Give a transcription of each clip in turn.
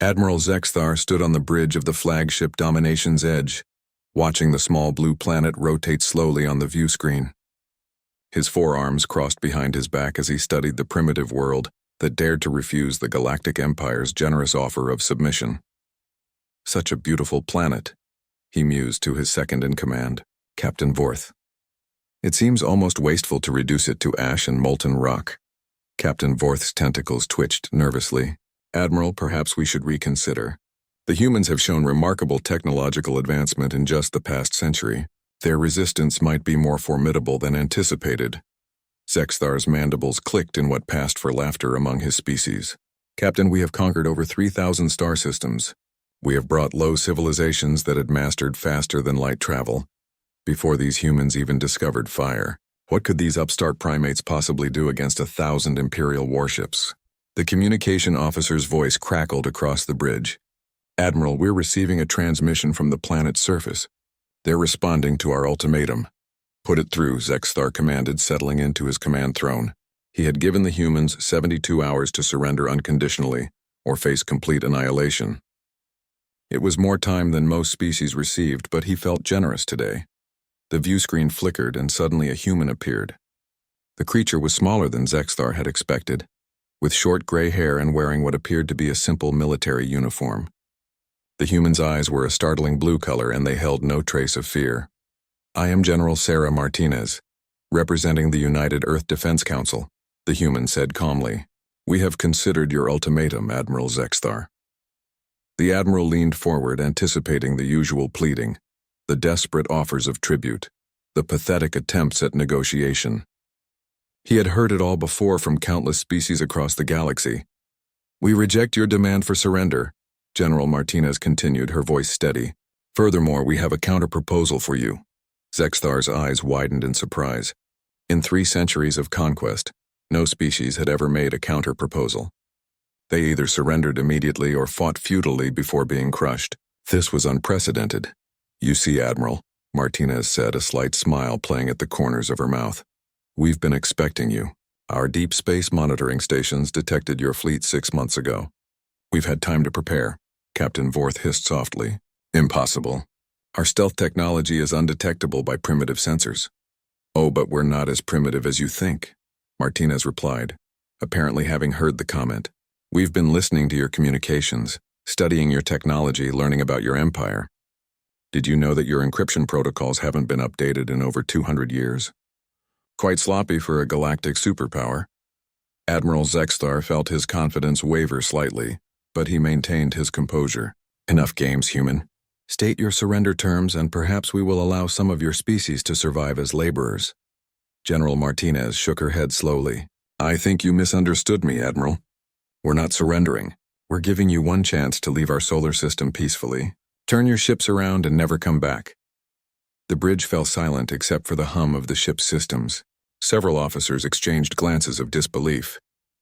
Admiral Zexthar stood on the bridge of the flagship Domination's Edge, watching the small blue planet rotate slowly on the view screen. His forearms crossed behind his back as he studied the primitive world that dared to refuse the Galactic Empire's generous offer of submission. Such a beautiful planet, he mused to his second-in-command, Captain Vorth. It seems almost wasteful to reduce it to ash and molten rock. Captain Vorth's tentacles twitched nervously. Admiral, perhaps we should reconsider. The humans have shown remarkable technological advancement in just the past century. Their resistance might be more formidable than anticipated. Zexthar's mandibles clicked in what passed for laughter among his species. Captain, we have conquered over 3,000 star systems. We have brought low civilizations that had mastered faster than light travel, before these humans even discovered fire. What could these upstart primates possibly do against 1,000 Imperial warships? The communication officer's voice crackled across the bridge. Admiral, we're receiving a transmission from the planet's surface. They're responding to our ultimatum. Put it through, Zexthar commanded, settling into his command throne. He had given the humans 72 hours to surrender unconditionally, or face complete annihilation. It was more time than most species received, but he felt generous today. The view screen flickered, and suddenly a human appeared. The creature was smaller than Zexthar had expected, with short gray hair and wearing what appeared to be a simple military uniform. The human's eyes were a startling blue color, and they held no trace of fear. I am General Sarah Martinez, representing the United Earth Defense Council, the human said calmly. We have considered your ultimatum, Admiral Zexthar. The Admiral leaned forward, anticipating the usual pleading, the desperate offers of tribute, the pathetic attempts at negotiation. He had heard it all before from countless species across the galaxy. We reject your demand for surrender, General Martinez continued, her voice steady. Furthermore, we have a counter-proposal for you. Zexthar's eyes widened in surprise. In 3 centuries of conquest, no species had ever made a counter-proposal. They either surrendered immediately or fought futilely before being crushed. This was unprecedented. You see, Admiral, Martinez said, a slight smile playing at the corners of her mouth. We've been expecting you. Our deep space monitoring stations detected your fleet 6 months ago. We've had time to prepare, Captain Vorth hissed softly. Impossible. Our stealth technology is undetectable by primitive sensors. Oh, but we're not as primitive as you think, Martinez replied, apparently having heard the comment. We've been listening to your communications, studying your technology, learning about your empire. Did you know that your encryption protocols haven't been updated in over 200 years? Quite sloppy for a galactic superpower. Admiral Zexthar felt his confidence waver slightly, but he maintained his composure. Enough games, human. State your surrender terms, and perhaps we will allow some of your species to survive as laborers. General Martinez shook her head slowly. I think you misunderstood me, Admiral. We're not surrendering. We're giving you one chance to leave our solar system peacefully. Turn your ships around and never come back. The bridge fell silent except for the hum of the ship's systems. Several officers exchanged glances of disbelief.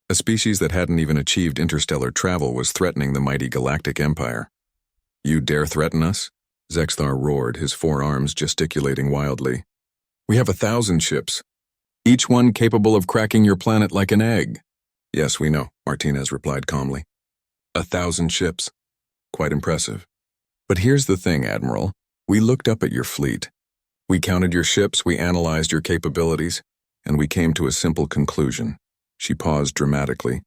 A species that hadn't even achieved interstellar travel was threatening the mighty Galactic Empire. You dare threaten us? Zexthar roared, his forearms gesticulating wildly. We have 1,000 ships, each one capable of cracking your planet like an egg. Yes, we know, Martinez replied calmly. 1,000 ships. Quite impressive. But here's the thing, Admiral. We looked up at your fleet. We counted your ships, we analyzed your capabilities, and we came to a simple conclusion. She paused dramatically,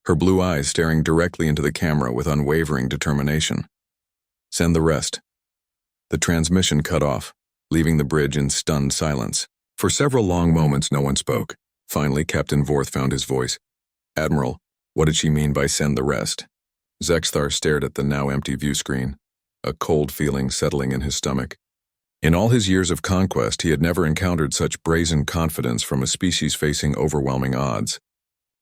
her blue eyes staring directly into the camera with unwavering determination. Send the rest. The transmission cut off, leaving the bridge in stunned silence. For several long moments, no one spoke. Finally, Captain Vorth found his voice. Admiral, what did she mean by send the rest? Zexthar stared at the now empty view screen, a cold feeling settling in his stomach. In all his years of conquest, he had never encountered such brazen confidence from a species facing overwhelming odds.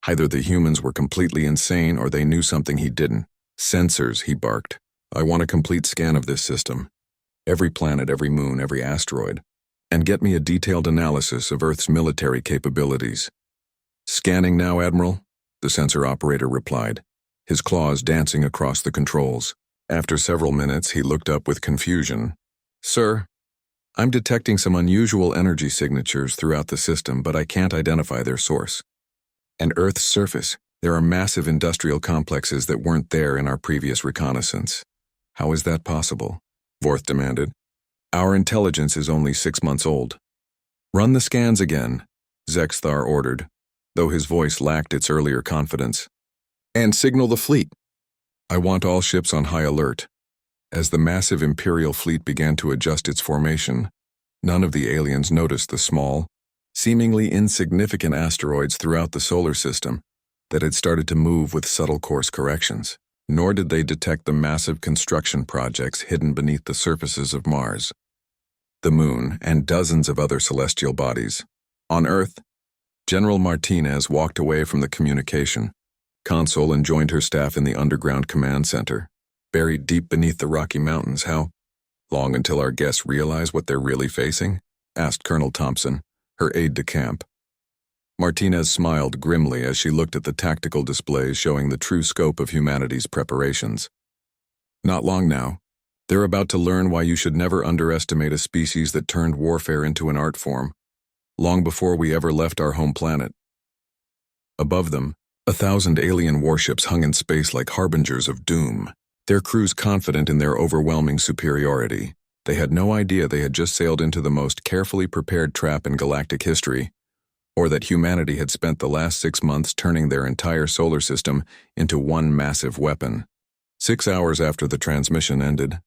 Either the humans were completely insane or they knew something he didn't. Sensors, he barked. I want a complete scan of this system. Every planet, every moon, every asteroid. And get me a detailed analysis of Earth's military capabilities. Scanning now, Admiral, the sensor operator replied, his claws dancing across the controls. After several minutes, he looked up with confusion. Sir, I'm detecting some unusual energy signatures throughout the system, but I can't identify their source. And Earth's surface, There are massive industrial complexes that weren't there in our previous reconnaissance. How is that possible? Vorth demanded. Our intelligence is only 6 months old. Run the scans again, Zexthar ordered, though his voice lacked its earlier confidence. And signal the fleet. I want all ships on high alert. As the massive Imperial fleet began to adjust its formation, none of the aliens noticed the small, seemingly insignificant asteroids throughout the solar system that had started to move with subtle course corrections, nor did they detect the massive construction projects hidden beneath the surfaces of Mars, the Moon, and dozens of other celestial bodies. On Earth, General Martinez walked away from the communication console and joined her staff in the underground command center, buried deep beneath the Rocky Mountains. How long until our guests realize what they're really facing? Asked Colonel Thompson, her aide-de-camp. Martinez smiled grimly as she looked at the tactical displays showing the true scope of humanity's preparations. Not long now. They're about to learn why you should never underestimate a species that turned warfare into an art form, long before we ever left our home planet. Above them, 1,000 alien warships hung in space like harbingers of doom, their crews confident in their overwhelming superiority. They had no idea they had just sailed into the most carefully prepared trap in galactic history, or that humanity had spent the last 6 months turning their entire solar system into one massive weapon. 6 hours after the transmission ended,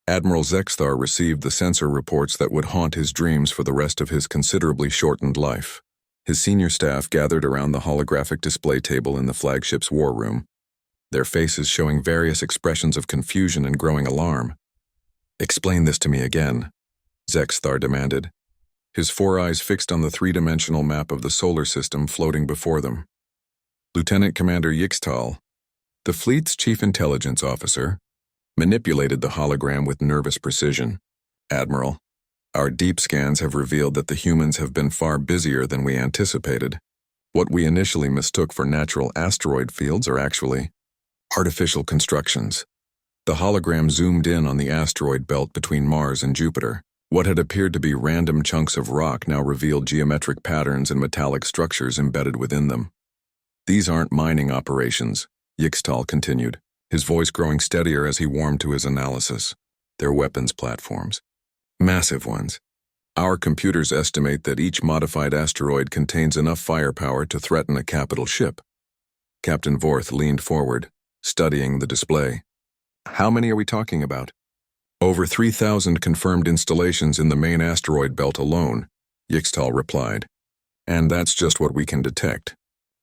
Admiral Zexthar received the sensor reports that would haunt his dreams for the rest of his considerably shortened life. His senior staff gathered around the holographic display table in the flagship's war room, their faces showing various expressions of confusion and growing alarm. Explain this to me again, Zexthar demanded, his 4 eyes fixed on the 3-dimensional map of the solar system floating before them. Lieutenant Commander Yixtal, the fleet's chief intelligence officer, manipulated the hologram with nervous precision. Admiral, our deep scans have revealed that the humans have been far busier than we anticipated. What we initially mistook for natural asteroid fields are actually artificial constructions. The hologram zoomed in on the asteroid belt between Mars and Jupiter. What had appeared to be random chunks of rock now revealed geometric patterns and metallic structures embedded within them. These aren't mining operations, Yixtal continued, his voice growing steadier as he warmed to his analysis. They're weapons platforms. Massive ones. Our computers estimate that each modified asteroid contains enough firepower to threaten a capital ship. Captain Vorth leaned forward, studying the display. How many are we talking about? Over 3,000 confirmed installations in the main asteroid belt alone, Yixtal replied. And that's just what we can detect.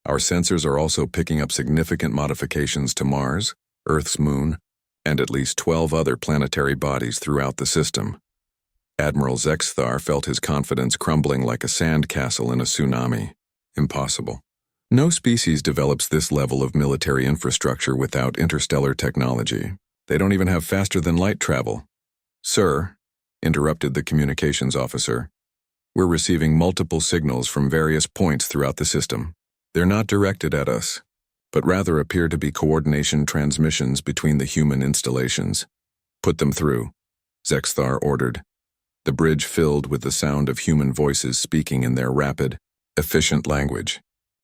Our sensors are also picking up significant modifications to Mars, Earth's moon, and at least 12 other planetary bodies throughout the system. Admiral Zexthar felt his confidence crumbling like a sandcastle in a tsunami. Impossible. No species develops this level of military infrastructure without interstellar technology. They don't even have faster-than-light travel. Sir, interrupted the communications officer, we're receiving multiple signals from various points throughout the system. They're not directed at us, but rather appear to be coordination transmissions between the human installations. Put them through, Zexthar ordered, the bridge filled with the sound of human voices speaking in their rapid, efficient language.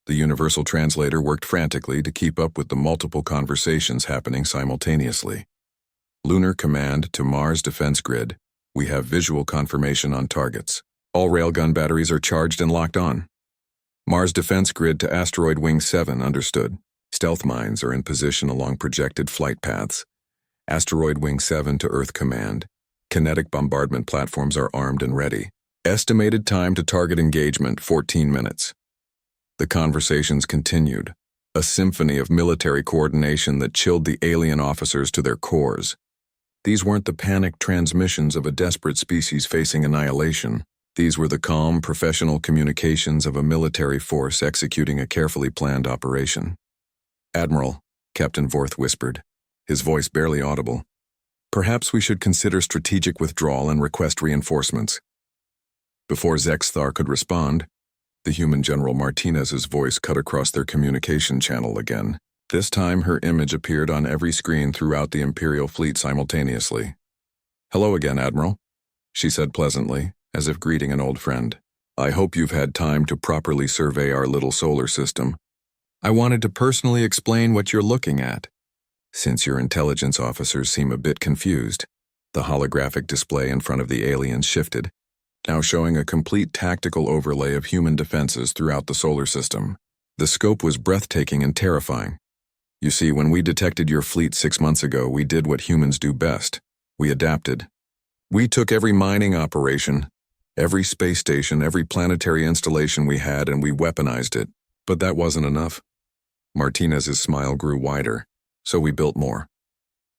The universal translator worked frantically to keep up with the multiple conversations happening simultaneously. Lunar Command to Mars Defense Grid. We have visual confirmation on targets. All railgun batteries are charged and locked on. Mars Defense Grid to Asteroid Wing 7, understood. Stealth mines are in position along projected flight paths. Asteroid Wing 7 to Earth Command. Kinetic bombardment platforms are armed and ready. Estimated time to target engagement, 14 minutes. The conversations continued, a symphony of military coordination that chilled the alien officers to their cores. These weren't the panicked transmissions of a desperate species facing annihilation. These were the calm, professional communications of a military force executing a carefully planned operation. Admiral, Captain Vorth whispered, his voice barely audible. Perhaps we should consider strategic withdrawal and request reinforcements. Before Zexthar could respond, the human General Martinez's voice cut across their communication channel again. This time her image appeared on every screen throughout the Imperial fleet simultaneously. Hello again, Admiral, she said pleasantly, as if greeting an old friend. I hope you've had time to properly survey our little solar system. I wanted to personally explain what you're looking at. Since your intelligence officers seem a bit confused, the holographic display in front of the aliens shifted, now showing a complete tactical overlay of human defenses throughout the solar system. The scope was breathtaking and terrifying. You see, when we detected your fleet 6 months ago, we did what humans do best. We adapted. We took every mining operation, every space station, every planetary installation we had, and we weaponized it. But that wasn't enough. Martinez's smile grew wider, so we built more.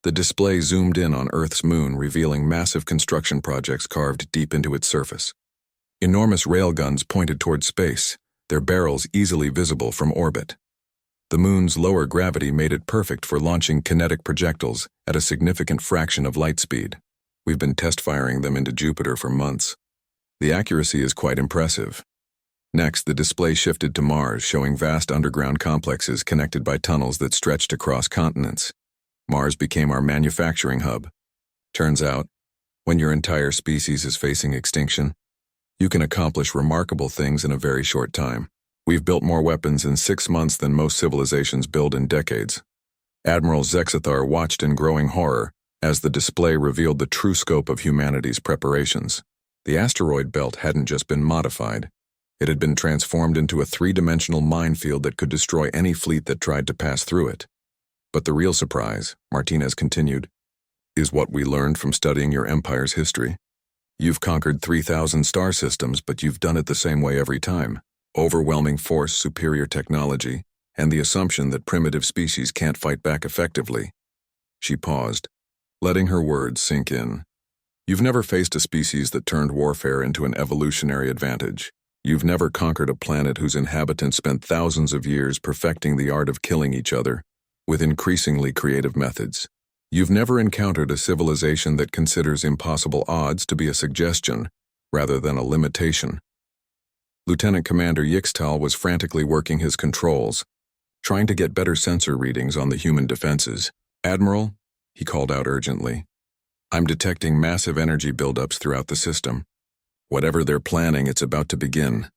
The display zoomed in on Earth's moon, revealing massive construction projects carved deep into its surface. Enormous railguns pointed toward space, their barrels easily visible from orbit. The moon's lower gravity made it perfect for launching kinetic projectiles at a significant fraction of light speed. We've been test-firing them into Jupiter for months. The accuracy is quite impressive. Next, the display shifted to Mars, showing vast underground complexes connected by tunnels that stretched across continents. Mars became our manufacturing hub. Turns out, when your entire species is facing extinction, you can accomplish remarkable things in a very short time. We've built more weapons in 6 months than most civilizations build in decades. Admiral Zexathar watched in growing horror as the display revealed the true scope of humanity's preparations. The asteroid belt hadn't just been modified. It had been transformed into a 3-dimensional minefield that could destroy any fleet that tried to pass through it. But the real surprise, Martinez continued, is what we learned from studying your empire's history. You've conquered 3,000 star systems, but you've done it the same way every time. Overwhelming force, superior technology, and the assumption that primitive species can't fight back effectively. She paused, letting her words sink in. You've never faced a species that turned warfare into an evolutionary advantage. You've never conquered a planet whose inhabitants spent thousands of years perfecting the art of killing each other with increasingly creative methods. You've never encountered a civilization that considers impossible odds to be a suggestion rather than a limitation. Lieutenant Commander Yixtal was frantically working his controls, trying to get better sensor readings on the human defenses. Admiral, he called out urgently, I'm detecting massive energy buildups throughout the system. Whatever they're planning, it's about to begin.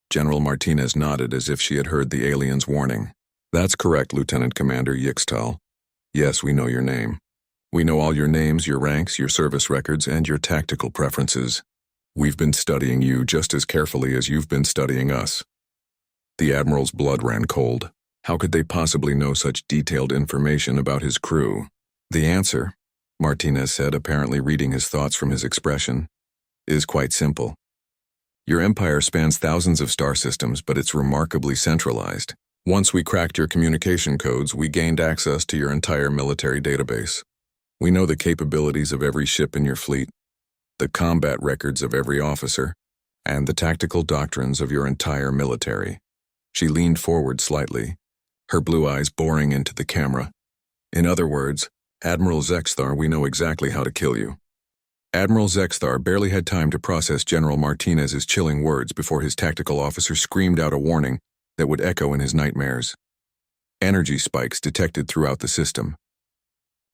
General Martinez nodded as if she had heard the alien's warning. That's correct, Lieutenant Commander Yixtal. Yes, we know your name. We know all your names, your ranks, your service records, and your tactical preferences. We've been studying you just as carefully as you've been studying us. The Admiral's blood ran cold. How could they possibly know such detailed information about his crew? The answer, Martinez said, apparently reading his thoughts from his expression, is quite simple. Your empire spans thousands of star systems, but it's remarkably centralized. Once we cracked your communication codes, we gained access to your entire military database. We know the capabilities of every ship in your fleet, the combat records of every officer, and the tactical doctrines of your entire military. She leaned forward slightly, her blue eyes boring into the camera. In other words, Admiral Zexthar, we know exactly how to kill you. Admiral Zexthar barely had time to process General Martinez's chilling words before his tactical officer screamed out a warning that would echo in his nightmares. Energy spikes detected throughout the system.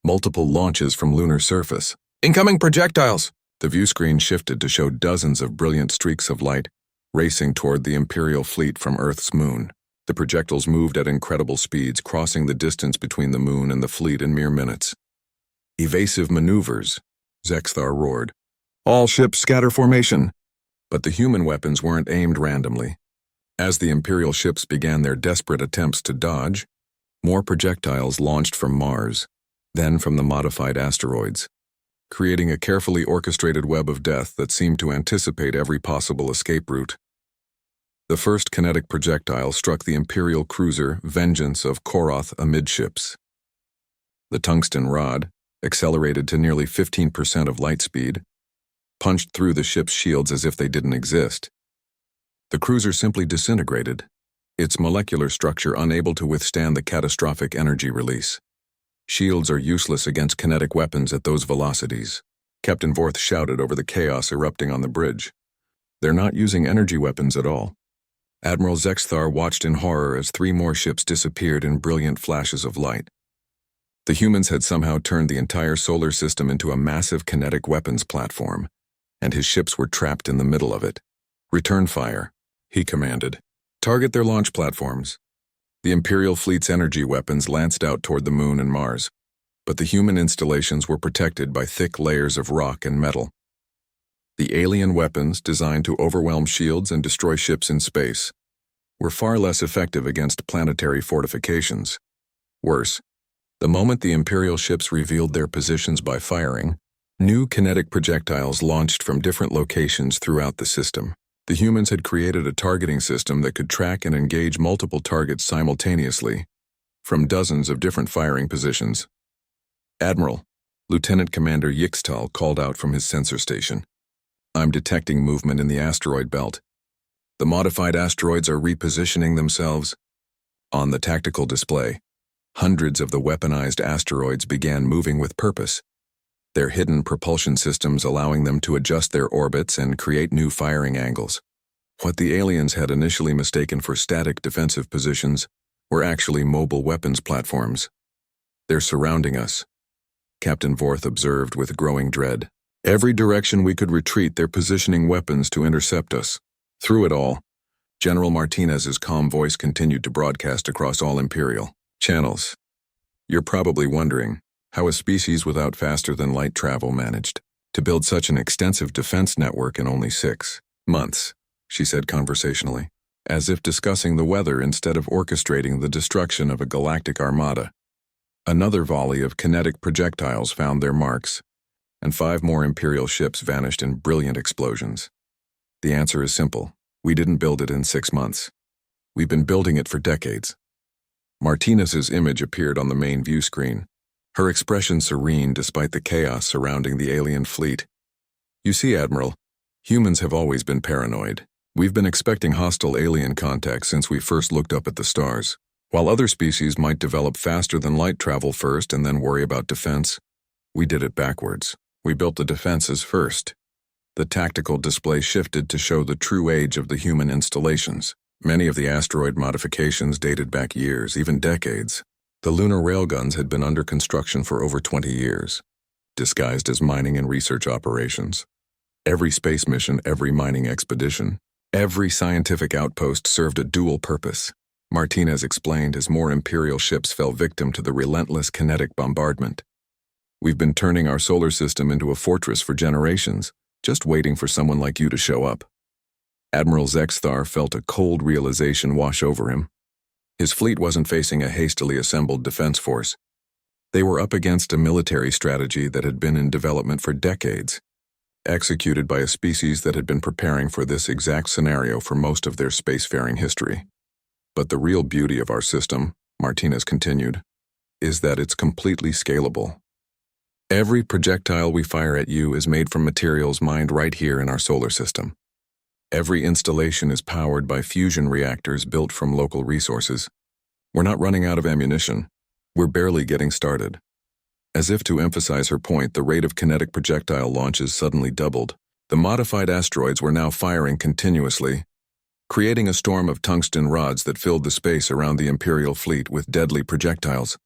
Multiple launches from lunar surface. Incoming projectiles! The view screen shifted to show dozens of brilliant streaks of light racing toward the Imperial fleet from Earth's moon. The projectiles moved at incredible speeds, crossing the distance between the moon and the fleet in mere minutes. Evasive maneuvers, Zexthar roared. All ships scatter formation. But the human weapons weren't aimed randomly. As the Imperial ships began their desperate attempts to dodge, more projectiles launched from Mars, then from the modified asteroids, creating a carefully orchestrated web of death that seemed to anticipate every possible escape route. The first kinetic projectile struck the Imperial cruiser Vengeance of Koroth amidships. The tungsten rod, accelerated to nearly 15% of light speed, punched through the ship's shields as if they didn't exist. The cruiser simply disintegrated, its molecular structure unable to withstand the catastrophic energy release. Shields are useless against kinetic weapons at those velocities, Captain Vorth shouted over the chaos erupting on the bridge. They're not using energy weapons at all. Admiral Zexthar watched in horror as 3 more ships disappeared in brilliant flashes of light. The humans had somehow turned the entire solar system into a massive kinetic weapons platform, and his ships were trapped in the middle of it. Return fire, he commanded. Target their launch platforms. The Imperial fleet's energy weapons lanced out toward the Moon and Mars, but the human installations were protected by thick layers of rock and metal. The alien weapons, designed to overwhelm shields and destroy ships in space, were far less effective against planetary fortifications. Worse, the moment the Imperial ships revealed their positions by firing, new kinetic projectiles launched from different locations throughout the system. The humans had created a targeting system that could track and engage multiple targets simultaneously, from dozens of different firing positions. "Admiral," Lieutenant Commander Yixtal called out from his sensor station. "I'm detecting movement in the asteroid belt. The modified asteroids are repositioning themselves." On the tactical display, hundreds of the weaponized asteroids began moving with purpose, their hidden propulsion systems allowing them to adjust their orbits and create new firing angles. What the aliens had initially mistaken for static defensive positions were actually mobile weapons platforms. "They're surrounding us," Captain Vorth observed with growing dread. "Every direction we could retreat, they're positioning weapons to intercept us." Through it all, General Martinez's calm voice continued to broadcast across all Imperial channels. "You're probably wondering how a species without faster-than-light travel managed to build such an extensive defense network in only 6 months, she said conversationally, as if discussing the weather instead of orchestrating the destruction of a galactic armada. Another volley of kinetic projectiles found their marks, and 5 more Imperial ships vanished in brilliant explosions. The answer is simple. We didn't build it in 6 months. We've been building it for decades. Martinez's image appeared on the main view screen, her expression serene despite the chaos surrounding the alien fleet. "You see, Admiral, humans have always been paranoid. We've been expecting hostile alien contact since we first looked up at the stars. While other species might develop faster-than-light travel first and then worry about defense, we did it backwards. We built the defenses first." The tactical display shifted to show the true age of the human installations. Many of the asteroid modifications dated back years, even decades. The lunar railguns had been under construction for over 20 years, disguised as mining and research operations. Every space mission, every mining expedition, every scientific outpost served a dual purpose, Martinez explained as more Imperial ships fell victim to the relentless kinetic bombardment. "We've been turning our solar system into a fortress for generations, just waiting for someone like you to show up." Admiral Zexthar felt a cold realization wash over him. His fleet wasn't facing a hastily assembled defense force. They were up against a military strategy that had been in development for decades, executed by a species that had been preparing for this exact scenario for most of their spacefaring history. "But the real beauty of our system," Martinez continued, "is that it's completely scalable. Every projectile we fire at you is made from materials mined right here in our solar system. Every installation is powered by fusion reactors built from local resources. We're not running out of ammunition. We're barely getting started." As if to emphasize her point, the rate of kinetic projectile launches suddenly doubled. The modified asteroids were now firing continuously, creating a storm of tungsten rods that filled the space around the Imperial fleet with deadly projectiles.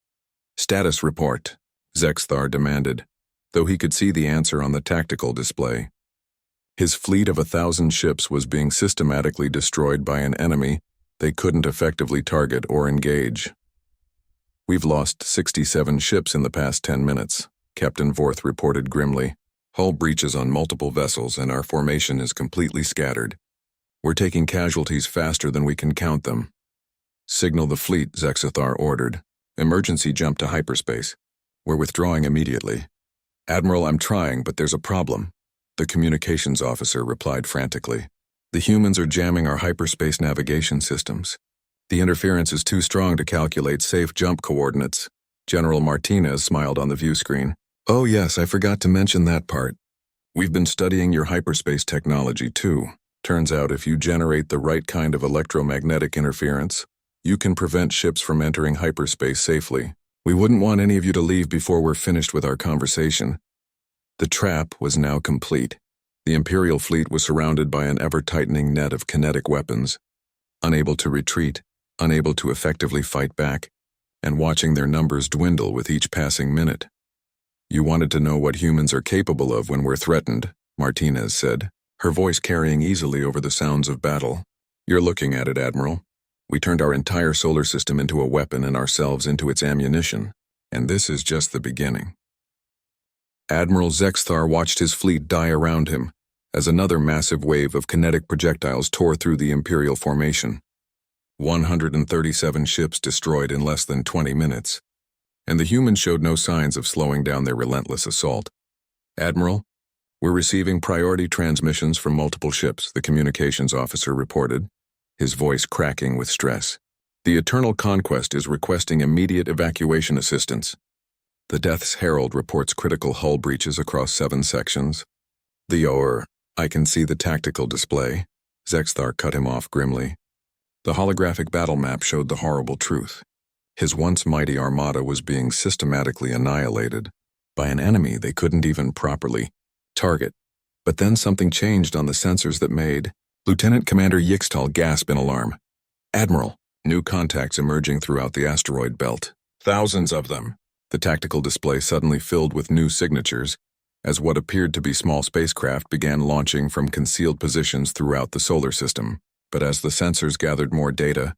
"Status report," Zexthar demanded, though he could see the answer on the tactical display. His fleet of 1,000 ships was being systematically destroyed by an enemy they couldn't effectively target or engage. "We've lost 67 ships in the past 10 minutes, Captain Vorth reported grimly. "Hull breaches on multiple vessels and our formation is completely scattered. We're taking casualties faster than we can count them." "Signal the fleet," Zexthar ordered. "Emergency jump to hyperspace. We're withdrawing immediately." "Admiral, I'm trying, but there's a problem," the communications officer replied frantically. "The humans are jamming our hyperspace navigation systems. The interference is too strong to calculate safe jump coordinates." General Martinez smiled on the view screen. "Oh yes, I forgot to mention that part. We've been studying your hyperspace technology too. Turns out if you generate the right kind of electromagnetic interference, you can prevent ships from entering hyperspace safely. We wouldn't want any of you to leave before we're finished with our conversation." The trap was now complete. The Imperial fleet was surrounded by an ever-tightening net of kinetic weapons, unable to retreat, unable to effectively fight back, and watching their numbers dwindle with each passing minute. "You wanted to know what humans are capable of when we're threatened," Martinez said, her voice carrying easily over the sounds of battle. "You're looking at it, Admiral. We turned our entire solar system into a weapon and ourselves into its ammunition. And this is just the beginning. Admiral Zexthar watched his fleet die around him as another massive wave of kinetic projectiles tore through the Imperial formation. 137 ships destroyed in less than 20 minutes. And the humans showed no signs of slowing down their relentless assault. "Admiral, we're receiving priority transmissions from multiple ships," the communications officer reported, his voice cracking with stress. "The Eternal Conquest is requesting immediate evacuation assistance." The Death's Herald reports critical hull breaches across 7 sections. I can see the tactical display." Zexthar cut him off grimly. The holographic battle map showed the horrible truth. His once mighty armada was being systematically annihilated by an enemy they couldn't even properly target. But then something changed on the sensors that made Lieutenant Commander Yixtal gasp in alarm. "Admiral!" New contacts emerging throughout the asteroid belt. Thousands of them. The tactical display suddenly filled with new signatures, as what appeared to be small spacecraft began launching from concealed positions throughout the solar system. But as the sensors gathered more data,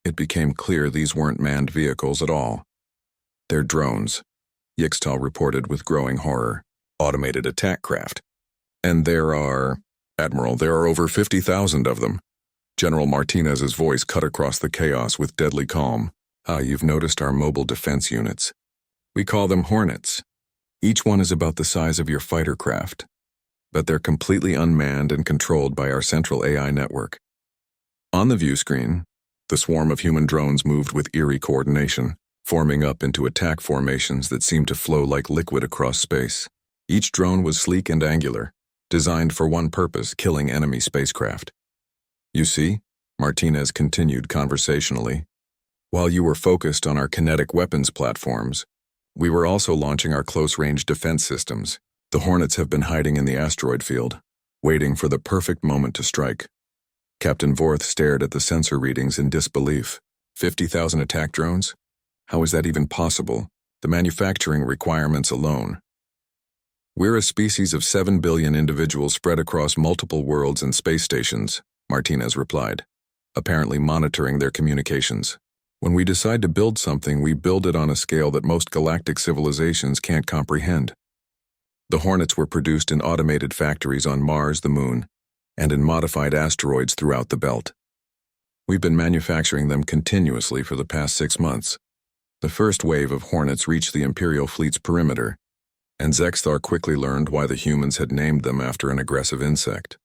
it became clear these weren't manned vehicles at all. "They're drones," Yixtal reported with growing horror. "Automated attack craft. And Admiral, there are over 50,000 of them." General Martinez's voice cut across the chaos with deadly calm. "You've noticed our mobile defense units. We call them Hornets. Each one is about the size of your fighter craft, but they're completely unmanned and controlled by our central AI network." On the view screen, the swarm of human drones moved with eerie coordination, forming up into attack formations that seemed to flow like liquid across space. Each drone was sleek and angular, designed for one purpose: killing enemy spacecraft. "You see," Martinez continued conversationally, "while you were focused on our kinetic weapons platforms, we were also launching our close-range defense systems. The Hornets have been hiding in the asteroid field, waiting for the perfect moment to strike." Captain Vorth stared at the sensor readings in disbelief. 50,000 attack drones? How is that even possible? The manufacturing requirements alone. "We're a species of 7 billion individuals spread across multiple worlds and space stations," Martinez replied, apparently monitoring their communications. "When we decide to build something, we build it on a scale that most galactic civilizations can't comprehend." The Hornets were produced in automated factories on Mars, the Moon, and in modified asteroids throughout the belt. We've been manufacturing them continuously for the past 6 months. The first wave of Hornets reached the Imperial fleet's perimeter, and Zexthar quickly learned why the humans had named them after an aggressive insect.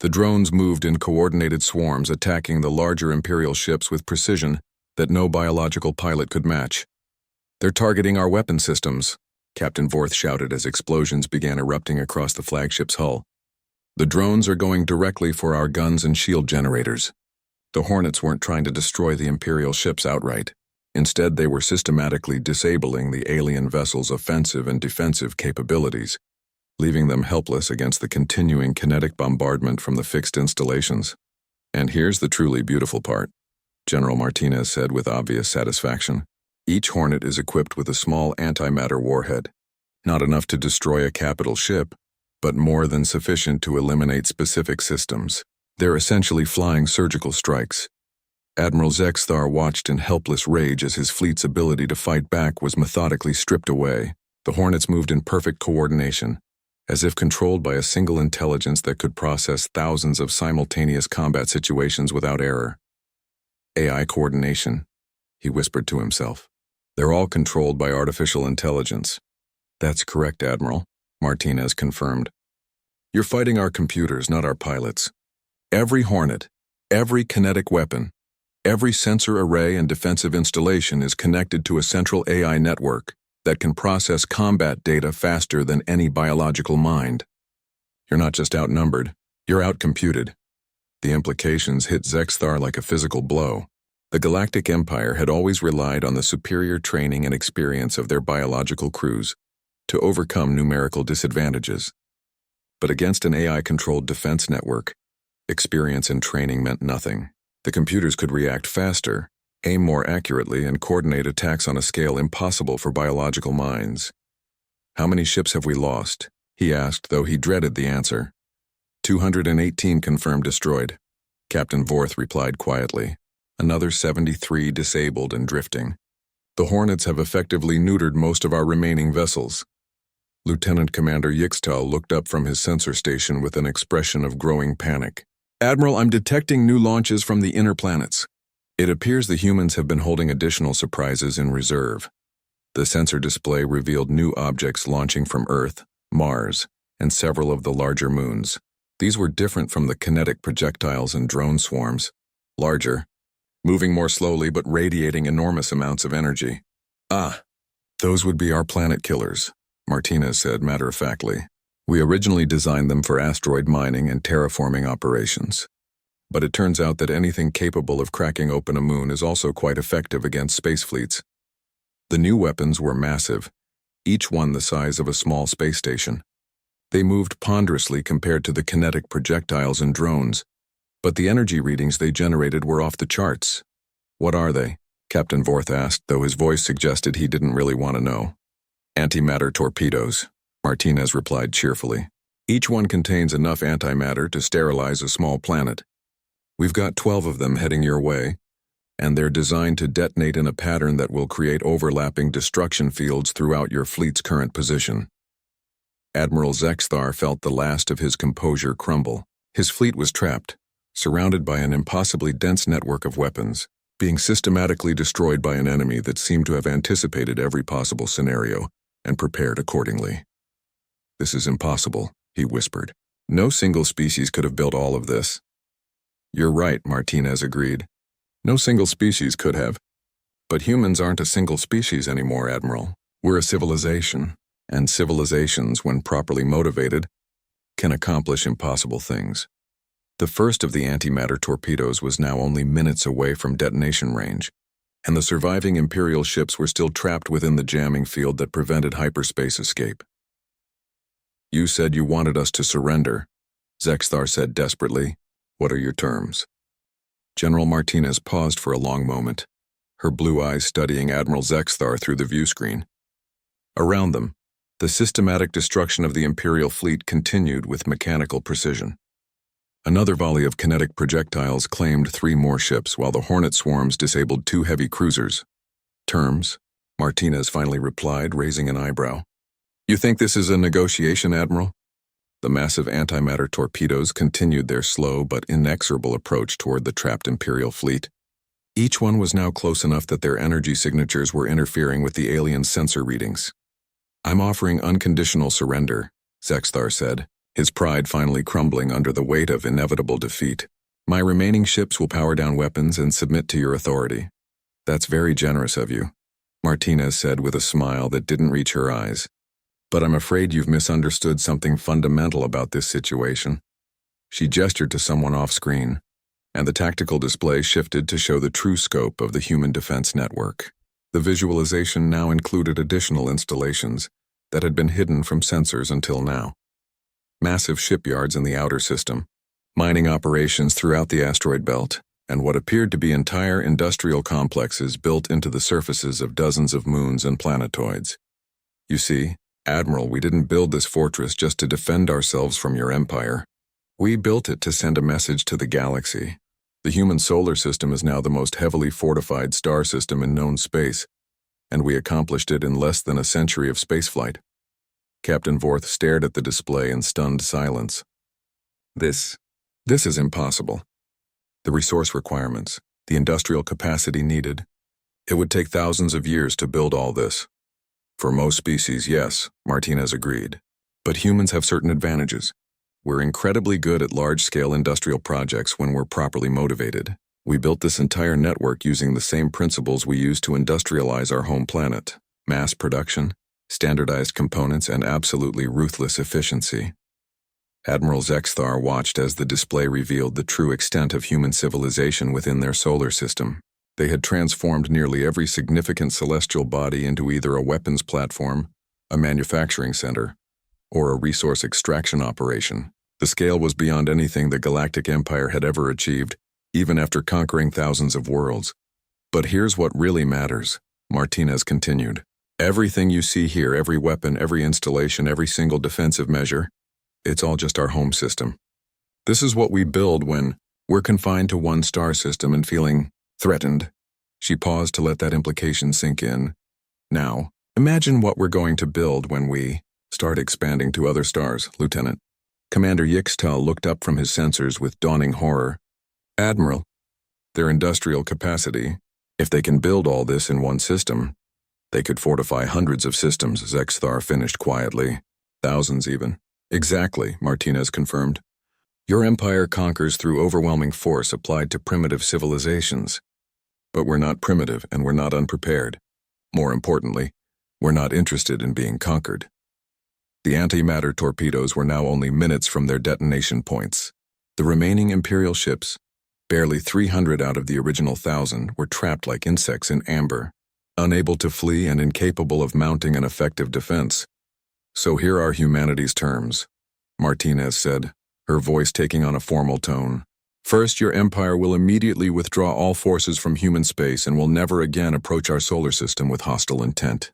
The drones moved in coordinated swarms, attacking the larger Imperial ships with precision that no biological pilot could match. "They're targeting our weapon systems," Captain Vorth shouted as explosions began erupting across the flagship's hull. "The drones are going directly for our guns and shield generators." The Hornets weren't trying to destroy the Imperial ships outright. Instead, they were systematically disabling the alien vessels' offensive and defensive capabilities, leaving them helpless against the continuing kinetic bombardment from the fixed installations. "And here's the truly beautiful part," General Martinez said with obvious satisfaction. "Each Hornet is equipped with a small antimatter warhead. Not enough to destroy a capital ship, but more than sufficient to eliminate specific systems. They're essentially flying surgical strikes." Admiral Zexthar watched in helpless rage as his fleet's ability to fight back was methodically stripped away. The Hornets moved in perfect coordination, as if controlled by a single intelligence that could process thousands of simultaneous combat situations without error. "AI coordination," he whispered to himself. "They're all controlled by artificial intelligence." "That's correct, Admiral," Martinez confirmed. "You're fighting our computers, not our pilots. Every Hornet, every kinetic weapon, every sensor array and defensive installation is connected to a central AI network that can process combat data faster than any biological mind. You're not just outnumbered, you're outcomputed." The implications hit Zexthar like a physical blow. The Galactic Empire had always relied on the superior training and experience of their biological crews to overcome numerical disadvantages. But against an AI-controlled defense network, experience and training meant nothing. The computers could react faster, aim more accurately, and coordinate attacks on a scale impossible for biological minds. "How many ships have we lost?" he asked, though he dreaded the answer. 218 confirmed destroyed," Captain Vorth replied quietly. another 73 disabled and drifting. The Hornets have effectively neutered most of our remaining vessels. Lieutenant Commander Yixtal looked up from his sensor station with an expression of growing panic. Admiral, I'm detecting new launches from the inner planets. It appears the humans have been holding additional surprises in reserve. The sensor display revealed new objects launching from Earth, Mars, and several of the larger moons. These were different from the kinetic projectiles and drone swarms. Larger, moving more slowly but radiating enormous amounts of energy. Ah, those would be our planet killers, Martinez said matter-of-factly. We originally designed them for asteroid mining and terraforming operations. But it turns out that anything capable of cracking open a moon is also quite effective against space fleets. The new weapons were massive, each one the size of a small space station. They moved ponderously compared to the kinetic projectiles and drones, but the energy readings they generated were off the charts. What are they? Captain Vorth asked, though his voice suggested he didn't really want to know. Antimatter torpedoes, Martinez replied cheerfully. Each one contains enough antimatter to sterilize a small planet. We've got 12 of them heading your way, and they're designed to detonate in a pattern that will create overlapping destruction fields throughout your fleet's current position. Admiral Zexthar felt the last of his composure crumble. His fleet was trapped, surrounded by an impossibly dense network of weapons, being systematically destroyed by an enemy that seemed to have anticipated every possible scenario and prepared accordingly. This is impossible, he whispered. No single species could have built all of this. You're right, Martinez agreed. No single species could have. But humans aren't a single species anymore, Admiral. We're a civilization, and civilizations, when properly motivated, can accomplish impossible things. The first of the antimatter torpedoes was now only minutes away from detonation range, and the surviving Imperial ships were still trapped within the jamming field that prevented hyperspace escape. You said you wanted us to surrender, Zexthar said desperately. What are your terms? General Martinez paused for a long moment, her blue eyes studying Admiral Zexthar through the viewscreen. Around them, the systematic destruction of the Imperial fleet continued with mechanical precision. Another volley of kinetic projectiles claimed 3 more ships, while the Hornet swarms disabled 2 heavy cruisers. Terms? Martinez finally replied, raising an eyebrow. You think this is a negotiation, Admiral? The massive antimatter torpedoes continued their slow but inexorable approach toward the trapped Imperial fleet. Each one was now close enough that their energy signatures were interfering with the alien sensor readings. I'm offering unconditional surrender, Zexthar said, his pride finally crumbling under the weight of inevitable defeat. My remaining ships will power down weapons and submit to your authority. That's very generous of you, Martinez said with a smile that didn't reach her eyes. But I'm afraid you've misunderstood something fundamental about this situation. She gestured to someone off-screen, and the tactical display shifted to show the true scope of the human defense network. The visualization now included additional installations that had been hidden from sensors until now. Massive shipyards in the outer system, mining operations throughout the asteroid belt, and what appeared to be entire industrial complexes built into the surfaces of dozens of moons and planetoids. You see, Admiral, we didn't build this fortress just to defend ourselves from your empire. We built it to send a message to the galaxy. The human solar system is now the most heavily fortified star system in known space, and we accomplished it in less than a century of spaceflight. Captain Vorth stared at the display in stunned silence. This is impossible. The resource requirements, the industrial capacity needed. It would take thousands of years to build all this. For most species, yes, Martinez agreed. But humans have certain advantages. We're incredibly good at large-scale industrial projects when we're properly motivated. We built this entire network using the same principles we use to industrialize our home planet: mass production, standardized components, and absolutely ruthless efficiency. Admiral Zexthar watched as the display revealed the true extent of human civilization within their solar system. They had transformed nearly every significant celestial body into either a weapons platform, a manufacturing center, or a resource extraction operation. The scale was beyond anything the Galactic Empire had ever achieved, even after conquering thousands of worlds. But here's what really matters, Martinez continued. Everything you see here, every weapon, every installation, every single defensive measure, it's all just our home system. This is what we build when we're confined to one star system and feeling Threatened. She paused to let that implication sink in. Now, imagine what we're going to build when we start expanding to other stars, Lieutenant. Commander Yixtal looked up from his sensors with dawning horror. Admiral, their industrial capacity, if they can build all this in one system, they could fortify hundreds of systems, Zexthar finished quietly. Thousands even. Exactly, Martinez confirmed. Your empire conquers through overwhelming force applied to primitive civilizations. But we're not primitive and we're not unprepared. More importantly, we're not interested in being conquered. The antimatter torpedoes were now only minutes from their detonation points. The remaining Imperial ships, barely 300 out of the original 1,000, were trapped like insects in amber, unable to flee and incapable of mounting an effective defense. So here are humanity's terms, Martinez said, her voice taking on a formal tone. First, your empire will immediately withdraw all forces from human space and will never again approach our solar system with hostile intent.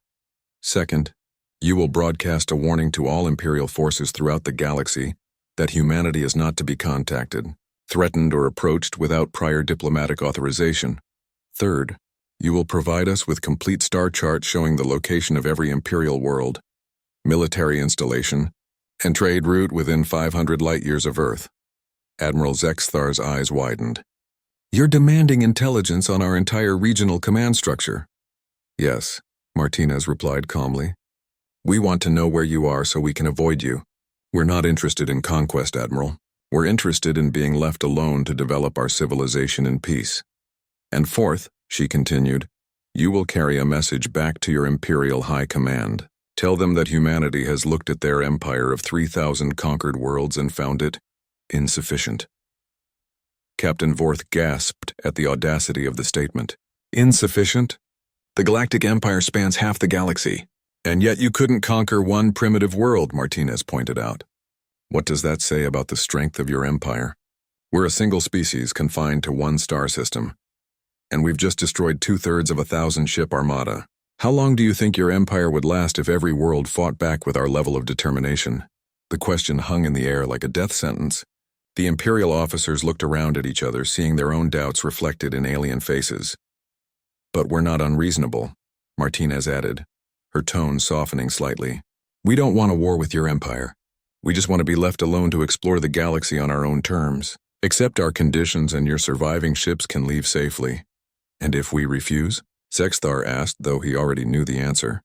Second, you will broadcast a warning to all Imperial forces throughout the galaxy that humanity is not to be contacted, threatened, or approached without prior diplomatic authorization. Third, you will provide us with complete star charts showing the location of every Imperial world, military installation, and trade route within 500 light-years of Earth. Admiral Zexthar's eyes widened. You're demanding intelligence on our entire regional command structure. Yes, Martinez replied calmly. We want to know where you are so we can avoid you. We're not interested in conquest, Admiral. We're interested in being left alone to develop our civilization in peace. And fourth, she continued, you will carry a message back to your Imperial High Command. Tell them that humanity has looked at their empire of 3,000 conquered worlds and found it insufficient. Captain Vorth gasped at the audacity of the statement. Insufficient? The Galactic Empire spans half the galaxy. And yet you couldn't conquer one primitive world, Martinez pointed out. What does that say about the strength of your empire? We're a single species confined to one star system. And we've just destroyed 2/3 of a 1,000-ship armada. How long do you think your empire would last if every world fought back with our level of determination? The question hung in the air like a death sentence. The Imperial officers looked around at each other, seeing their own doubts reflected in alien faces. But we're not unreasonable, Martinez added, her tone softening slightly. We don't want a war with your empire. We just want to be left alone to explore the galaxy on our own terms. Accept our conditions and your surviving ships can leave safely. And if we refuse? Zexthar asked, though he already knew the answer.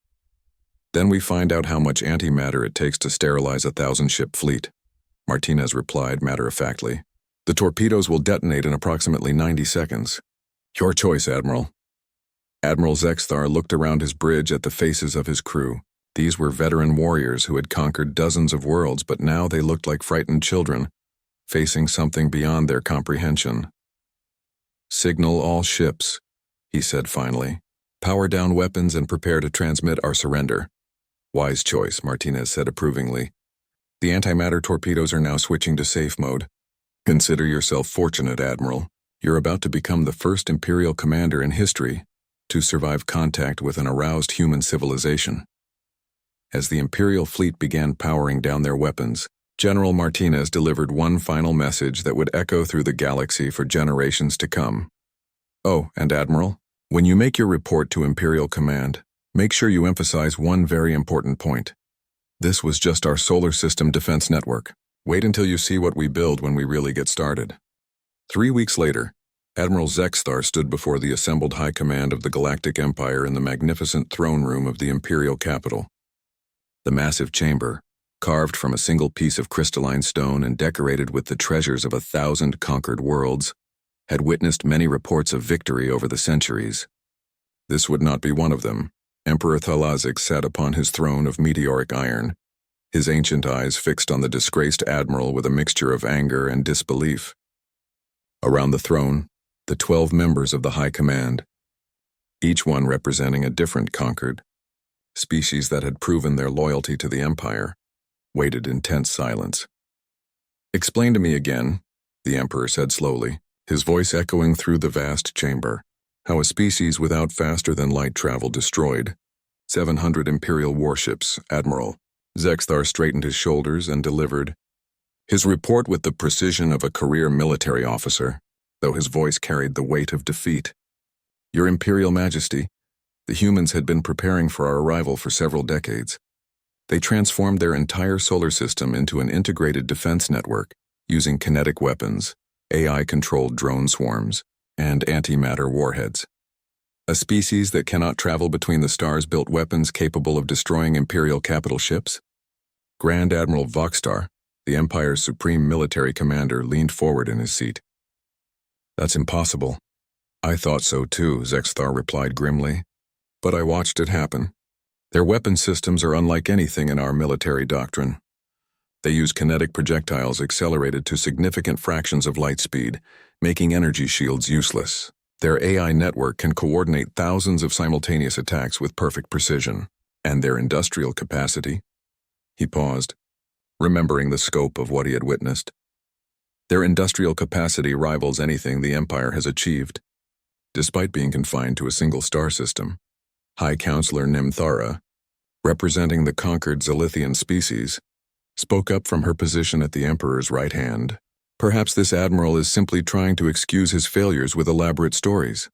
Then we find out how much antimatter it takes to sterilize a 1,000-ship fleet, Martinez replied matter-of-factly. The torpedoes will detonate in approximately 90 seconds. Your choice, Admiral. Admiral Zexthar looked around his bridge at the faces of his crew. These were veteran warriors who had conquered dozens of worlds, but now they looked like frightened children, facing something beyond their comprehension. Signal all ships, he said finally. Power down weapons and prepare to transmit our surrender. Wise choice, Martinez said approvingly. The antimatter torpedoes are now switching to safe mode. Consider yourself fortunate, Admiral. You're about to become the first Imperial commander in history to survive contact with an aroused human civilization. As the Imperial fleet began powering down their weapons, General Martinez delivered one final message that would echo through the galaxy for generations to come. Oh, and Admiral, when you make your report to Imperial Command, make sure you emphasize one very important point. This was just our solar system defense network. Wait until you see what we build when we really get started. 3 weeks later, Admiral Zexthar stood before the assembled High Command of the Galactic Empire in the magnificent throne room of the Imperial capital. The massive chamber, carved from a single piece of crystalline stone and decorated with the treasures of 1,000 conquered worlds, had witnessed many reports of victory over the centuries. This would not be one of them. Emperor Thalazic sat upon his throne of meteoric iron, his ancient eyes fixed on the disgraced admiral with a mixture of anger and disbelief. Around the throne, the 12 members of the High Command, each one representing a different conquered species that had proven their loyalty to the Empire, waited in tense silence. Explain to me again, the Emperor said slowly, his voice echoing through the vast chamber, how a species without faster-than-light travel destroyed 700 Imperial warships, Admiral. Zexthar straightened his shoulders and delivered his report with the precision of a career military officer, though his voice carried the weight of defeat. Your Imperial Majesty, the humans had been preparing for our arrival for several decades. They transformed their entire solar system into an integrated defense network using kinetic weapons, AI-controlled drone swarms, and antimatter warheads. A species that cannot travel between the stars built weapons capable of destroying Imperial capital ships? Grand Admiral Voxtar, the Empire's supreme military commander, leaned forward in his seat. That's impossible. I thought so too, Zexthar replied grimly. But I watched it happen. Their weapon systems are unlike anything in our military doctrine. They use kinetic projectiles accelerated to significant fractions of light speed, making energy shields useless. Their AI network can coordinate thousands of simultaneous attacks with perfect precision. And their industrial capacity? He paused, remembering the scope of what he had witnessed. Their industrial capacity rivals anything the Empire has achieved. Despite being confined to a single star system, High Counselor Nimthara, representing the conquered Zilithian species, spoke up from her position at the Emperor's right hand. Perhaps this admiral is simply trying to excuse his failures with elaborate stories.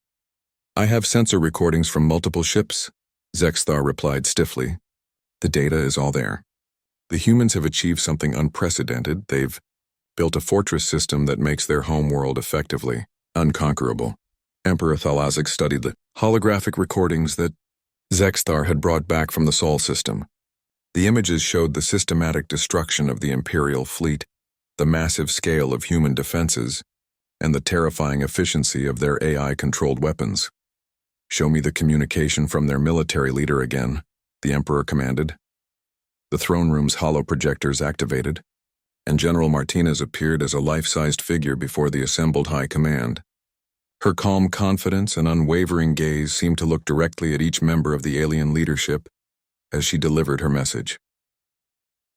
I have sensor recordings from multiple ships, Zexthar replied stiffly. The data is all there. The humans have achieved something unprecedented. They've built a fortress system that makes their home world effectively unconquerable. Emperor Thalazic studied the holographic recordings that Zexthar had brought back from the Sol system. The images showed the systematic destruction of the Imperial fleet, the massive scale of human defenses, and the terrifying efficiency of their AI-controlled weapons. Show me the communication from their military leader again, the Emperor commanded. The throne room's holoprojectors activated, and General Martinez appeared as a life-sized figure before the assembled high command. Her calm confidence and unwavering gaze seemed to look directly at each member of the alien leadership as she delivered her message.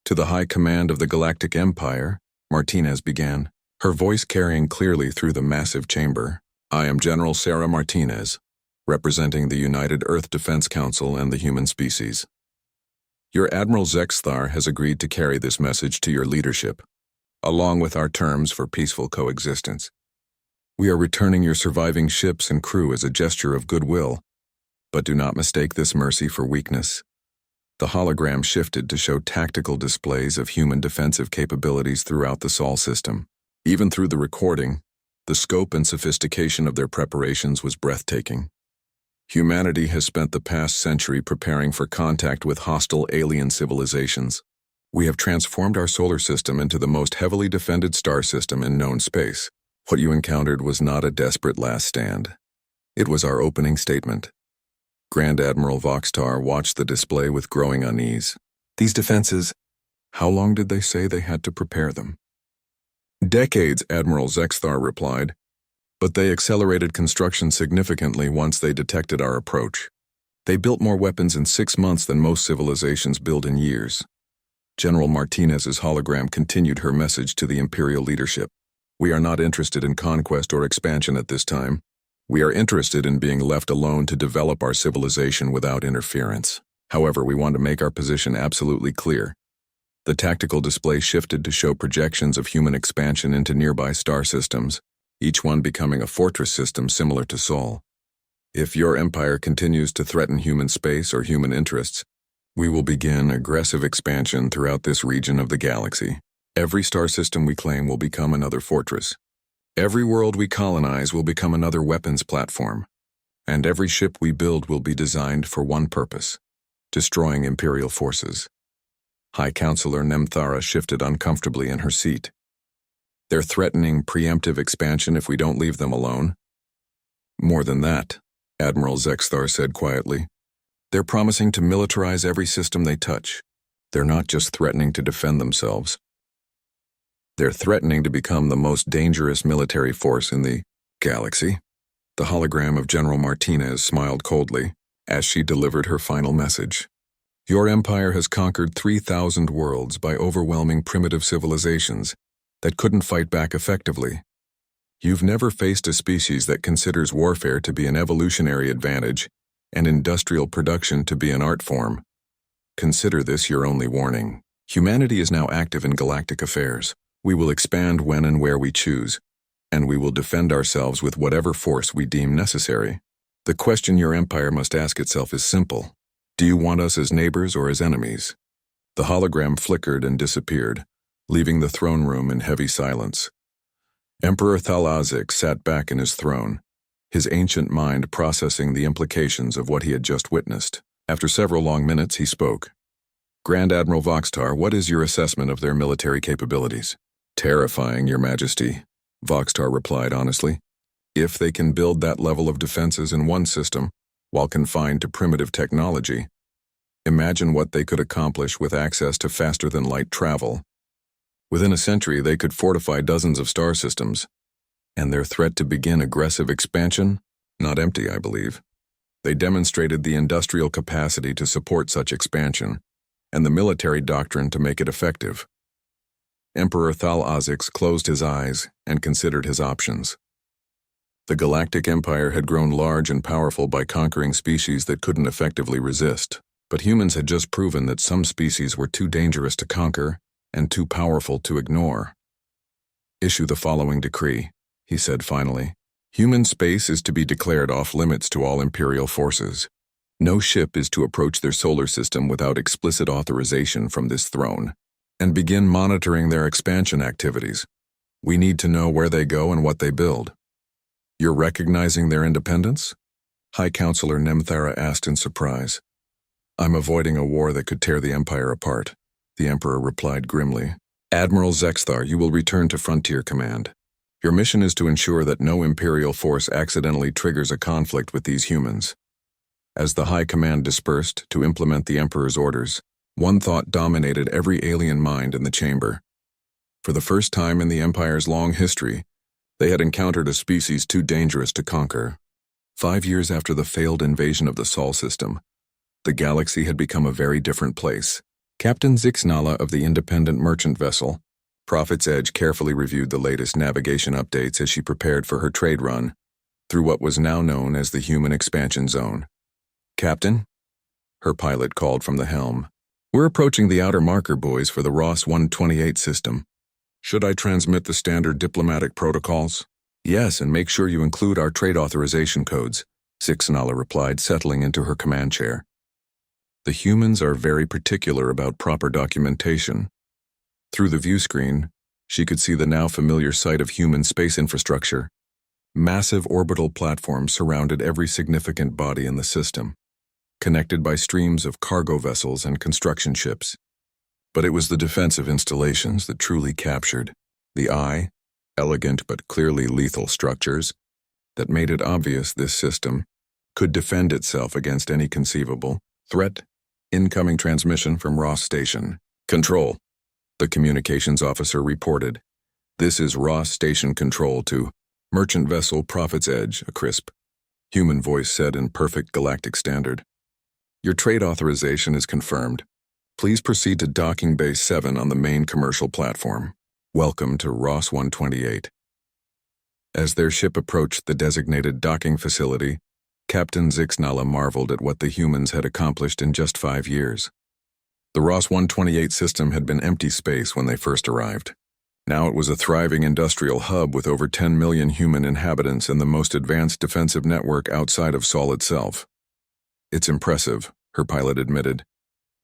To the High Command of the Galactic Empire, Martinez began, her voice carrying clearly through the massive chamber. I am General Sarah Martinez, representing the United Earth Defense Council and the human species. Your Admiral Zexthar has agreed to carry this message to your leadership, along with our terms for peaceful coexistence. We are returning your surviving ships and crew as a gesture of goodwill, but do not mistake this mercy for weakness. The hologram shifted to show tactical displays of human defensive capabilities throughout the Sol system. Even through the recording, the scope and sophistication of their preparations was breathtaking. Humanity has spent the past century preparing for contact with hostile alien civilizations. We have transformed our solar system into the most heavily defended star system in known space. What you encountered was not a desperate last stand. It was our opening statement. Grand Admiral Voxtar watched the display with growing unease. These defenses, how long did they say they had to prepare them? Decades, Admiral Zexthar replied, but they accelerated construction significantly once they detected our approach. They built more weapons in 6 months than most civilizations build in years. General Martinez's hologram continued her message to the Imperial leadership. We are not interested in conquest or expansion at this time. We are interested in being left alone to develop our civilization without interference. However, we want to make our position absolutely clear. The tactical display shifted to show projections of human expansion into nearby star systems, each one becoming a fortress system similar to Sol. If your empire continues to threaten human space or human interests, we will begin aggressive expansion throughout this region of the galaxy. Every star system we claim will become another fortress. Every world we colonize will become another weapons platform. And every ship we build will be designed for one purpose: destroying Imperial forces. High Counselor Nimthara shifted uncomfortably in her seat. They're threatening preemptive expansion if we don't leave them alone. More than that, Admiral Zexthar said quietly. They're promising to militarize every system they touch. They're not just threatening to defend themselves. They're threatening to become the most dangerous military force in the galaxy. The hologram of General Martinez smiled coldly as she delivered her final message. Your empire has conquered 3,000 worlds by overwhelming primitive civilizations that couldn't fight back effectively. You've never faced a species that considers warfare to be an evolutionary advantage and industrial production to be an art form. Consider this your only warning. Humanity is now active in galactic affairs. We will expand when and where we choose, and we will defend ourselves with whatever force we deem necessary. The question your empire must ask itself is simple. Do you want us as neighbors or as enemies? The hologram flickered and disappeared, leaving the throne room in heavy silence. Emperor Thal-Azik sat back in his throne, his ancient mind processing the implications of what he had just witnessed. After several long minutes, he spoke. Grand Admiral Voxtar, what is your assessment of their military capabilities? Terrifying, Your Majesty, Voxtar replied honestly. If they can build that level of defenses in one system, while confined to primitive technology, imagine what they could accomplish with access to faster-than-light travel. Within a century, they could fortify dozens of star systems, and their threat to begin aggressive expansion? Not empty, I believe. They demonstrated the industrial capacity to support such expansion, and the military doctrine to make it effective. Emperor Thal-Azik closed his eyes and considered his options. The Galactic Empire had grown large and powerful by conquering species that couldn't effectively resist, but humans had just proven that some species were too dangerous to conquer and too powerful to ignore. Issue the following decree, he said finally. Human space is to be declared off-limits to all Imperial forces. No ship is to approach their solar system without explicit authorization from this throne, and begin monitoring their expansion activities. We need to know where they go and what they build. You're recognizing their independence? High Counselor Nemthara asked in surprise. I'm avoiding a war that could tear the Empire apart, the Emperor replied grimly. Admiral Zexthar, you will return to Frontier Command. Your mission is to ensure that no Imperial force accidentally triggers a conflict with these humans. As the High Command dispersed to implement the Emperor's orders, one thought dominated every alien mind in the chamber. For the first time in the Empire's long history, they had encountered a species too dangerous to conquer. 5 years after the failed invasion of the Sol system, the galaxy had become a very different place. Captain Zixnala of the independent merchant vessel, Prophet's Edge, carefully reviewed the latest navigation updates as she prepared for her trade run through what was now known as the Human Expansion Zone. Captain? Her pilot called from the helm. We're approaching the outer marker buoys for the Ross-128 system. Should I transmit the standard diplomatic protocols? Yes, and make sure you include our trade authorization codes, Zixnala replied, settling into her command chair. The humans are very particular about proper documentation. Through the view screen, she could see the now familiar sight of human space infrastructure. Massive orbital platforms surrounded every significant body in the system, connected by streams of cargo vessels and construction ships. But it was the defensive installations that truly captured the eye, elegant but clearly lethal structures, that made it obvious this system could defend itself against any conceivable threat. Incoming transmission from Ross Station. Control. The communications officer reported. This is Ross Station Control to Merchant Vessel Prophet's Edge, a crisp, human voice said in perfect galactic standard. Your trade authorization is confirmed. Please proceed to Docking Bay 7 on the main commercial platform. Welcome to Ross 128. As their ship approached the designated docking facility, Captain Zixnala marveled at what the humans had accomplished in just 5 years. The Ross 128 system had been empty space when they first arrived. Now it was a thriving industrial hub with over 10 million human inhabitants and the most advanced defensive network outside of Sol itself. It's impressive, her pilot admitted,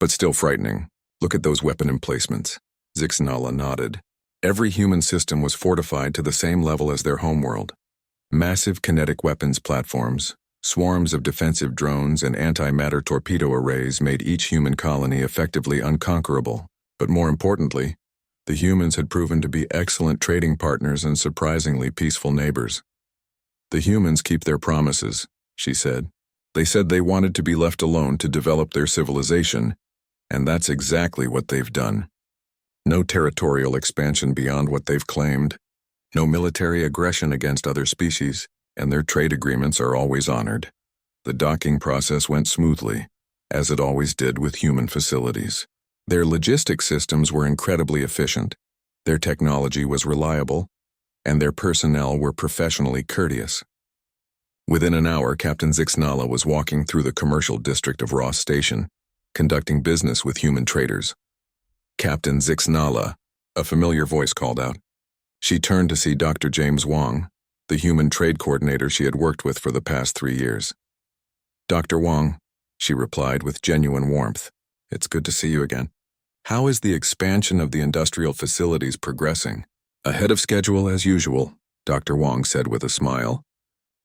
but still frightening. Look at those weapon emplacements. Zixnala nodded. Every human system was fortified to the same level as their homeworld. Massive kinetic weapons platforms, swarms of defensive drones and antimatter torpedo arrays made each human colony effectively unconquerable. But more importantly, the humans had proven to be excellent trading partners and surprisingly peaceful neighbors. The humans keep their promises, she said. They said they wanted to be left alone to develop their civilization, and that's exactly what they've done. No territorial expansion beyond what they've claimed, no military aggression against other species, and their trade agreements are always honored. The docking process went smoothly, as it always did with human facilities. Their logistics systems were incredibly efficient, their technology was reliable, and their personnel were professionally courteous. Within an hour, Captain Zixnala was walking through the commercial district of Ross Station, conducting business with human traders. Captain Zixnala, a familiar voice called out. She turned to see Dr. James Wong, the human trade coordinator she had worked with for the past 3 years. Dr. Wong, she replied with genuine warmth. It's good to see you again. How is the expansion of the industrial facilities progressing? Ahead of schedule as usual, Dr. Wong said with a smile.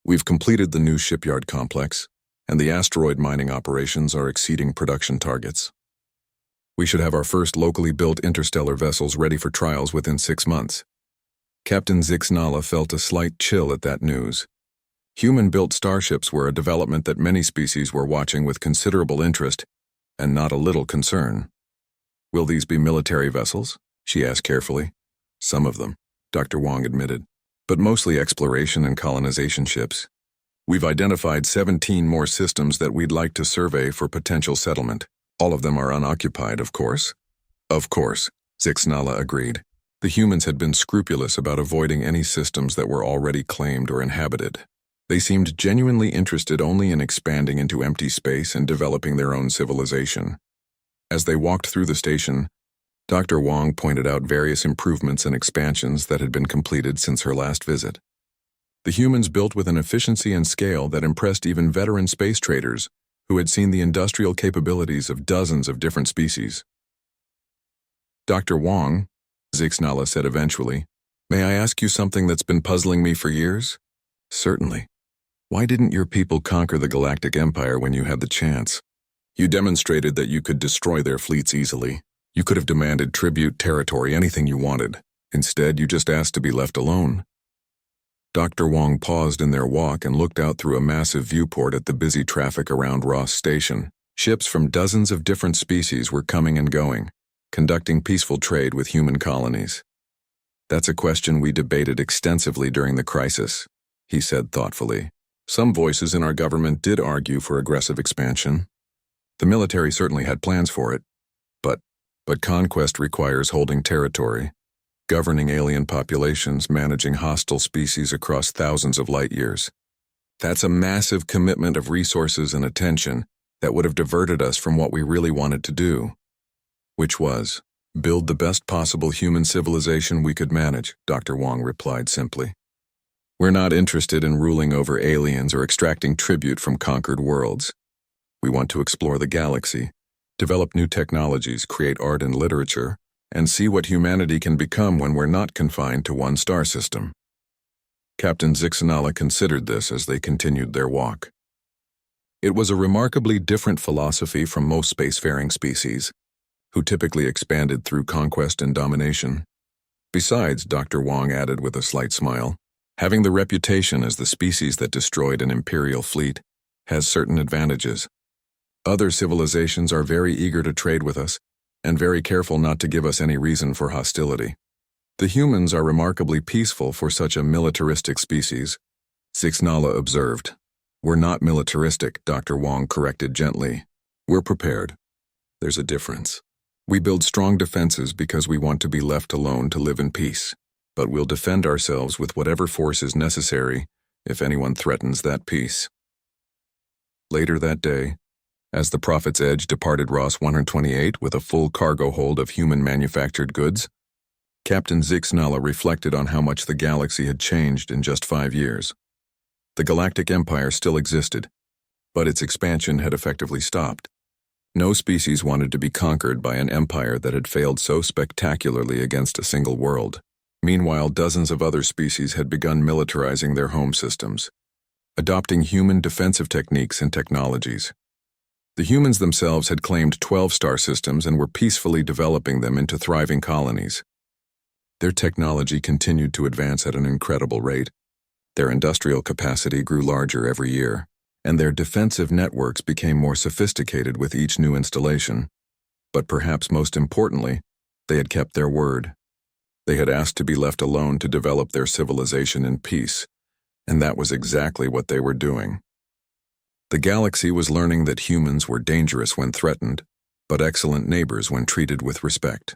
We've completed the new shipyard complex, and the asteroid mining operations are exceeding production targets. We should have our first locally built interstellar vessels ready for trials within 6 months. Captain Zixnala felt a slight chill at that news. Human-built starships were a development that many species were watching with considerable interest and not a little concern. Will these be military vessels? She asked carefully. Some of them, Dr. Wong admitted, but mostly exploration and colonization ships. We've identified 17 more systems that we'd like to survey for potential settlement. All of them are unoccupied, of course. Of course, Zixnala agreed. The humans had been scrupulous about avoiding any systems that were already claimed or inhabited. They seemed genuinely interested only in expanding into empty space and developing their own civilization. As they walked through the station, Dr. Wong pointed out various improvements and expansions that had been completed since her last visit. The humans built with an efficiency and scale that impressed even veteran space traders who had seen the industrial capabilities of dozens of different species. Dr. Wong, Zixnala said eventually, may I ask you something that's been puzzling me for years? Certainly. Why didn't your people conquer the Galactic Empire when you had the chance? You demonstrated that you could destroy their fleets easily. You could have demanded tribute, territory, anything you wanted. Instead, you just asked to be left alone. Dr. Wong paused in their walk and looked out through a massive viewport at the busy traffic around Ross Station. Ships from dozens of different species were coming and going, conducting peaceful trade with human colonies. That's a question we debated extensively during the crisis, he said thoughtfully. Some voices in our government did argue for aggressive expansion. The military certainly had plans for it, but conquest requires holding territory, governing alien populations, managing hostile species across thousands of light years. That's a massive commitment of resources and attention that would have diverted us from what we really wanted to do, which was build the best possible human civilization we could manage, Dr. Wong replied simply. We're not interested in ruling over aliens or extracting tribute from conquered worlds. We want to explore the galaxy, develop new technologies, create art and literature, and see what humanity can become when we're not confined to one star system. Captain Zixnala considered this as they continued their walk. It was a remarkably different philosophy from most spacefaring species, who typically expanded through conquest and domination. Besides, Dr. Wong added with a slight smile, having the reputation as the species that destroyed an imperial fleet has certain advantages. Other civilizations are very eager to trade with us and very careful not to give us any reason for hostility. The humans are remarkably peaceful for such a militaristic species, Zixnala observed. We're not militaristic, Dr. Wong corrected gently. We're prepared. There's a difference. We build strong defenses because we want to be left alone to live in peace. But we'll defend ourselves with whatever force is necessary if anyone threatens that peace. Later that day, as the Prophet's Edge departed Ross 128 with a full cargo hold of human-manufactured goods, Captain Zixnala reflected on how much the galaxy had changed in just 5 years. The Galactic Empire still existed, but its expansion had effectively stopped. No species wanted to be conquered by an empire that had failed so spectacularly against a single world. Meanwhile, dozens of other species had begun militarizing their home systems, adopting human defensive techniques and technologies. The humans themselves had claimed 12 star systems and were peacefully developing them into thriving colonies. Their technology continued to advance at an incredible rate. Their industrial capacity grew larger every year, and their defensive networks became more sophisticated with each new installation. But perhaps most importantly, they had kept their word. They had asked to be left alone to develop their civilization in peace, and that was exactly what they were doing. The galaxy was learning that humans were dangerous when threatened, but excellent neighbors when treated with respect.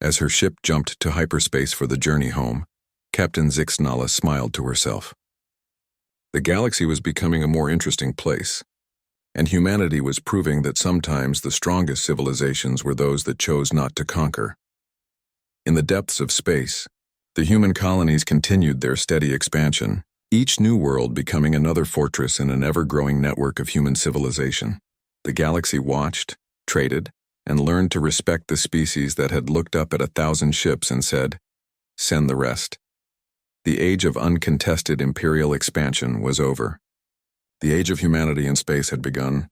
As her ship jumped to hyperspace for the journey home, Captain Zixnala smiled to herself. The galaxy was becoming a more interesting place, and humanity was proving that sometimes the strongest civilizations were those that chose not to conquer. In the depths of space, the human colonies continued their steady expansion, each new world becoming another fortress in an ever-growing network of human civilization. The galaxy watched, traded, and learned to respect the species that had looked up at 1,000 ships and said, "Send the rest." The age of uncontested imperial expansion was over. The age of humanity in space had begun,